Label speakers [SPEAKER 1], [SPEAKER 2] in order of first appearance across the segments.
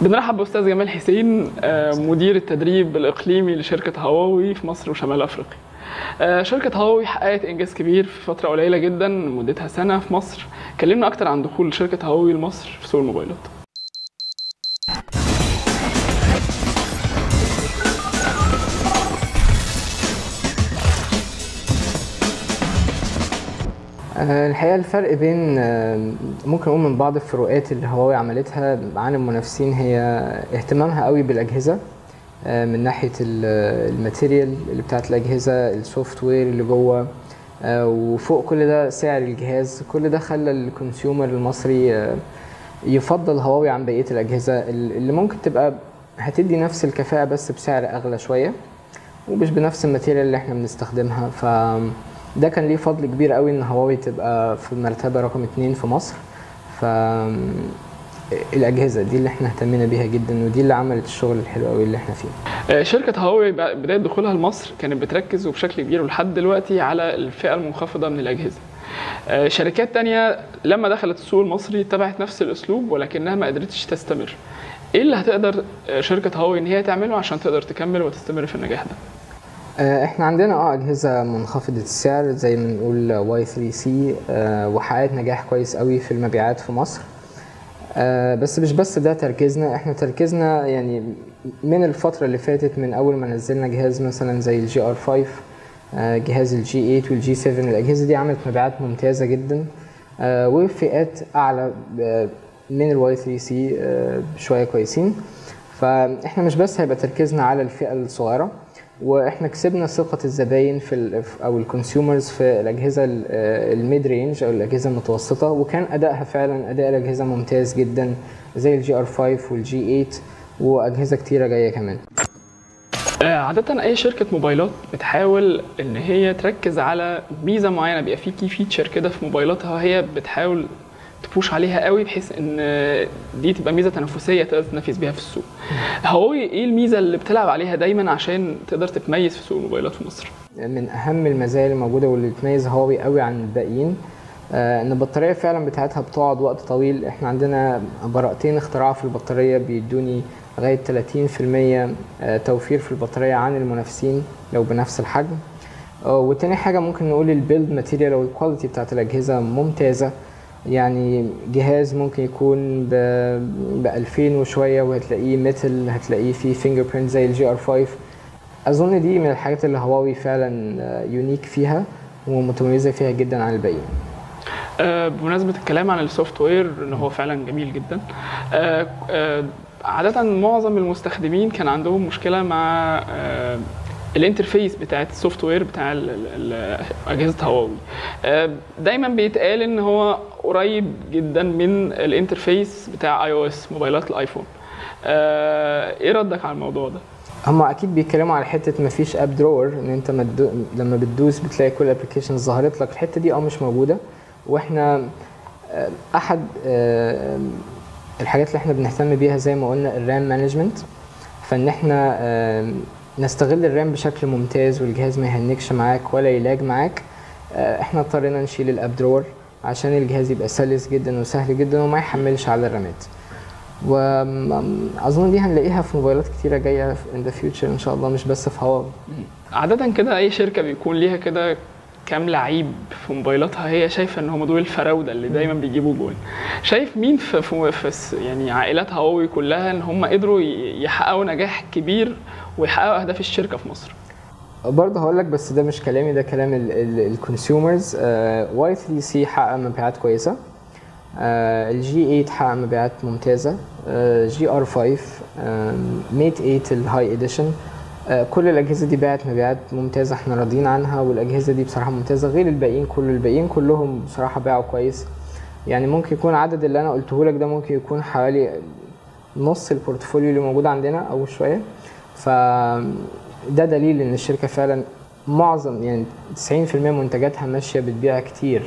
[SPEAKER 1] بنرحب بأستاذ جمال حسين، مدير التدريب الإقليمي لشركة هواوي في مصر وشمال أفريقيا. شركة هواوي حققت إنجاز كبير في فترة قليلة جدا مدتها سنة في مصر. كلمنا أكتر عن دخول شركة هواوي لمصر في سوق الموبايلات.
[SPEAKER 2] الحقيقة الفرق بين ممكن نقول من بعض الفروقات اللي هواوي عملتها عن المنافسين هي اهتمامها قوي بالأجهزة، من ناحية الماتيريال اللي بتاعت الأجهزة، السوفت وير اللي جوه، وفوق كل ده سعر الجهاز. كل ده خلى الكونسيومر المصري يفضل هواوي عن بقية الأجهزة اللي ممكن تبقى هتدي نفس الكفاءة بس بسعر أغلى شوية ومش بنفس الماتيريال اللي احنا بنستخدمها. ده كان ليه فضل كبير قوي ان هواوي تبقى في المرتبه رقم 2 في مصر. الاجهزه دي اللي احنا اهتمينا بيها جدا، ودي اللي عملت الشغل الحلو قوي اللي احنا فيه.
[SPEAKER 1] شركه هواوي بدايه دخولها لمصر كانت بتركز وبشكل كبير ولحد دلوقتي على الفئه المنخفضه من الاجهزه. شركات تانية لما دخلت السوق المصري اتبعت نفس الاسلوب ولكنها ما قدرتش تستمر. ايه اللي هتقدر شركه هواوي ان هي تعمله عشان تقدر تكمل وتستمر في النجاح ده؟
[SPEAKER 2] احنا عندنا اجهزه منخفضه السعر زي ما نقول واي 3 سي، وحققت نجاح كويس قوي في المبيعات في مصر. بس مش بس ده تركيزنا، احنا تركيزنا يعني من الفتره اللي فاتت، من اول ما نزلنا جهاز مثلا زي الجي ار 5، جهاز الجي 8 والجي 7، الاجهزه دي عملت مبيعات ممتازه جدا وفئات اعلى من الواي 3 سي بشويه كويسين. فاحنا مش بس هيبقى تركيزنا على الفئه الصغيره، واحنا كسبنا ثقه الزباين او الكونسيومرز في الاجهزه الميد رينج او الاجهزه المتوسطه، وكان ادائها فعلا اداء الاجهزه ممتاز جدا زي الجي ار 5 والجي 8 واجهزه كتيره جايه كمان.
[SPEAKER 1] عادة أي شركة موبايلات بتحاول إن هي تركز على ميزة معينة، بيبقى في كي فيتشر كده في موبايلاتها هي بتحاول تبوش عليها قوي بحيث ان دي تبقى ميزه تنافسيه تقدر تنافس بيها في السوق. هواوي ايه الميزه اللي بتلعب عليها دايما عشان تقدر تتميز في سوق الموبايلات في مصر؟
[SPEAKER 2] من اهم المزايا اللي موجوده واللي بتميز هواوي قوي عن الباقيين ان البطاريه فعلا بتاعتها بتقعد وقت طويل. احنا عندنا براءتين اختراع في البطاريه بيدوني لغايه 30% توفير في البطاريه عن المنافسين لو بنفس الحجم. وتاني حاجه ممكن نقول البيلد ماتيريال او الكواليتي بتاعت الاجهزه ممتازه. يعني جهاز ممكن يكون ب 2000 وشويه وهتلاقيه ميتال، هتلاقيه فيه فينجر برينت زي الجي ار 5. اظن دي من الحاجات اللي هواوي فعلا يونيك فيها ومتميزه فيها جدا عن الباقيين.
[SPEAKER 1] بمناسبه الكلام عن السوفت وير ان هو فعلا جميل جدا، عاده معظم المستخدمين كان عندهم مشكله مع الانترفيس بتاعت السوفت وير بتاع اجهزه هواوي. دايما بيتقال ان هو قريب جدا من الانترفيس بتاع اي او اس موبايلات الايفون. ايه ردك على الموضوع ده؟
[SPEAKER 2] هم اكيد بيتكلموا على حته مفيش اب درور، ان انت لما بتدوس بتلاقي كل الابلكيشنز ظهرت لك. الحته دي مش موجوده، واحنا احد الحاجات اللي احنا بنهتم بيها زي ما قلنا الرام مانجمنت، فان احنا نستغل الرام بشكل ممتاز والجهاز ما يهنكش معاك ولا يلاج معاك. احنا اضطرينا نشيل الاب درور عشان الجهاز يبقى سلس جدا وسهل جدا وما يحملش على الرامات. واظن دي هنلاقيها في موبايلات كتيره جايه in the future ان شاء الله، مش بس في هواوي.
[SPEAKER 1] عاده كده اي شركه بيكون ليها كده كام لعيب في موبايلاتها هي شايفه ان هم دول الفراوده اللي دايما بيجيبوا جول. شايف مين في يعني عائلات هواوي كلها ان هم قدروا يحققوا نجاح كبير ويحققوا اهداف الشركه في مصر؟
[SPEAKER 2] برضه هقول لك، بس ده مش كلامي، ده كلام الكونسيومرز. واي 3 سي حقق مبيعات كويسه، الجي 8 حقق مبيعات ممتازه، جي ار 5، ميت 8 الهاي اديشن، كل الاجهزه دي باعت مبيعات ممتازه احنا راضيين عنها، والاجهزه دي بصراحه ممتازه غير الباقيين. الباقيين كلهم بصراحه باعوا كويس. يعني ممكن يكون عدد اللي انا قلته لك ده ممكن يكون حوالي نص البورتفوليو اللي موجود عندنا او شويه. فده دليل ان الشركه فعلا معظم يعني 90% منتجاتها ماشيه بتبيع كتير.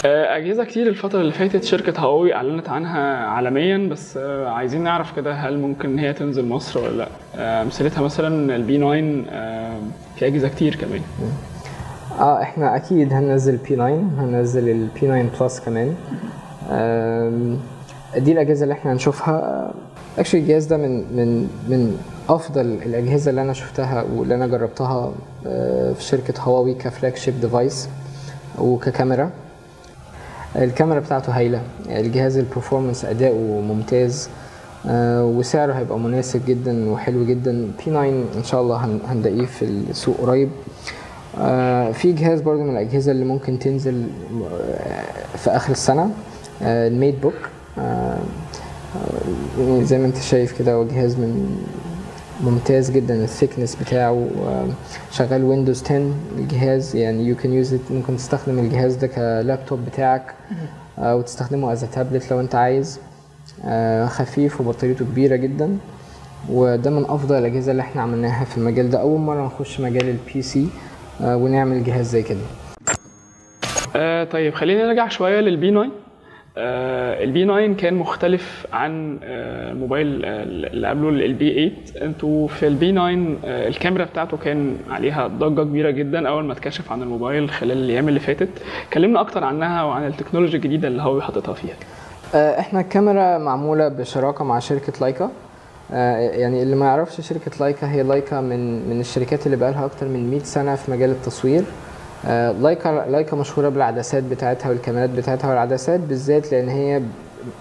[SPEAKER 1] أجهزة كتير الفترة اللي فاتت شركة هواوي أعلنت عنها عالميا، بس عايزين نعرف كده هل ممكن إن هي تنزل مصر ولا لأ؟ مثلتها مثلا البي 9، في أجهزة كتير كمان.
[SPEAKER 2] احنا أكيد هننزل بي 9، هننزل البي 9 بلس كمان. دي الاجهزه اللي احنا هنشوفها. اكشلي الجهاز ده من افضل الاجهزه اللي انا شفتها واللي انا جربتها في شركه هواوي كفلاج شيب ديفايس وككاميرا. الكاميرا بتاعته هايله، الجهاز البرفورمانس اداؤه ممتاز، وسعره هيبقى مناسب جدا وحلو جدا. P9 ان شاء الله هنلاقيه في السوق قريب. في جهاز برضو من الاجهزه اللي ممكن تنزل في اخر السنه، الميت بوك. زي ما انت شايف كده هو جهاز ممتاز جدا، الثيكنس بتاعه شغال ويندوز 10 الجهاز، يعني you can use it. ممكن تستخدم الجهاز ده كلابتوب بتاعك وتستخدمه as a tablet لو انت عايز. خفيف وبطاريته كبيرة جدا، وده من افضل الاجهزة اللي احنا عملناها في المجال ده. اول مرة نخش مجال البي سي ونعمل جهاز زي كده.
[SPEAKER 1] طيب خلينا نرجع شوية للبي 9. البي 9 كان مختلف عن الموبايل اللي قبله البي 8. انتوا في البي 9 الكاميرا بتاعته كان عليها ضجة كبيرة جدا اول ما اتكشف عن الموبايل خلال الايام اللي فاتت. كلمنا اكتر عنها وعن التكنولوجيا الجديدة اللي هو حاططها فيها.
[SPEAKER 2] احنا الكاميرا معمولة بشراكة مع شركة لايكا. يعني اللي ما يعرفش شركة لايكا، هي لايكا من الشركات اللي بقالها اكتر من 100 سنة في مجال التصوير. لايكا مشهورة بالعدسات بتاعتها والكاميرات بتاعتها، والعدسات بالذات لان هي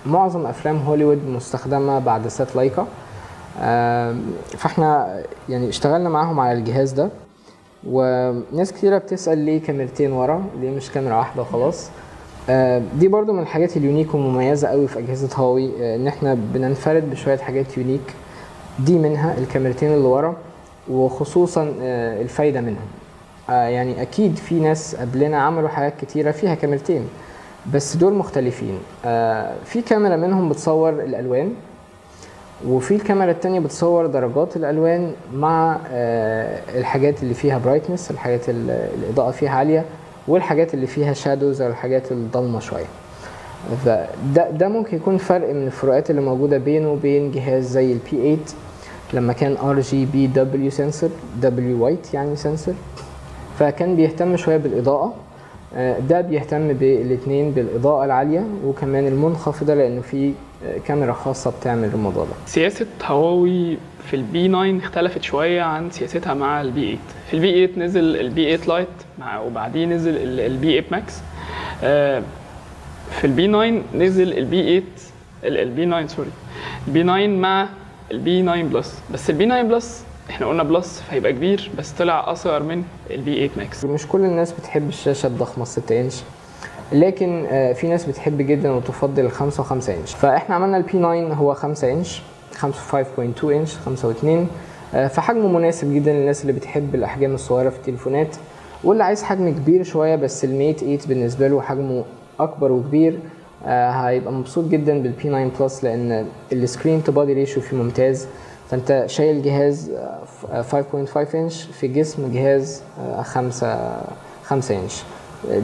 [SPEAKER 2] معظم افلام هوليوود مستخدمة بعدسات لايكا. فاحنا يعني اشتغلنا معاهم على الجهاز ده، وناس كتيرة بتسأل ليه كاميرتين ورا، ليه مش كاميرا واحدة وخلاص. دي برضو من الحاجات اليونيك ومميزة قوي في أجهزة هواوي، إن إحنا بننفرد بشوية حاجات يونيك. دي منها الكاميرتين اللي ورا، وخصوصا الفايدة منهم. يعني أكيد في ناس قبلنا عملوا حاجات كتيرة فيها كاميرتين، بس دول مختلفين. في كاميرا منهم بتصور الألوان، وفي الكاميرا التانية بتصور درجات الألوان مع الحاجات اللي فيها برايتنس، الحاجات الإضاءة فيها عالية، والحاجات اللي فيها شادوز او الحاجات الضلمه شويه. فده ممكن يكون فرق من الفروقات اللي موجوده بينه وبين جهاز زي البي 8 لما كان RGBW سنسور، W وايت يعني سنسور، فكان بيهتم شويه بالاضاءه. ده بيهتم بالاثنين، بالاضاءه العاليه وكمان المنخفضه، لانه في كاميرا خاصه بتعمل الموضوع ده.
[SPEAKER 1] سياسه هواوي في البي 9 اختلفت شويه عن سياستها مع البي 8. في البي 8 نزل البي 8 لايت وبعديه نزل البي 8 ماكس. في البي 9 نزل البي 8 البي 9 سوري البي 9 مع البي 9 بلس. بس البي 9 بلس احنا قلنا بلس فهيبقى كبير، بس طلع اصغر من البي 8 ماكس.
[SPEAKER 2] مش كل الناس بتحب الشاشه الضخمه 6 انش، لكن في ناس بتحب جدا وتفضل ال 5 و5 انش. فاحنا عملنا البي 9 هو 5 انش، 5.2 انش، 5 و2. فحجمه مناسب جدا للناس اللي بتحب الاحجام الصغيره في التليفونات، واللي عايز حجم كبير شويه. بس الميت 8 بالنسبه له حجمه اكبر وكبير، هيبقى مبسوط جدا بالبي 9 بلس، لان السكرين تو بادي ريشيو فيه ممتاز. فانت شايل جهاز 5.5 انش في جسم جهاز 5 انش.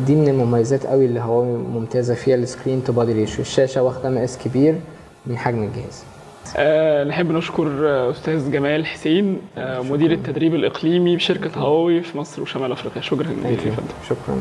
[SPEAKER 2] دي من المميزات قوي اللي هو ممتازه فيها السكرين تو بادي ريشيو. الشاشه واخده مقاس كبير من حجم الجهاز.
[SPEAKER 1] نحب نشكر أستاذ جمال حسين، مدير التدريب الإقليمي بشركة هواوي في مصر وشمال أفريقيا. شكرا جزيلا.
[SPEAKER 2] شكرا.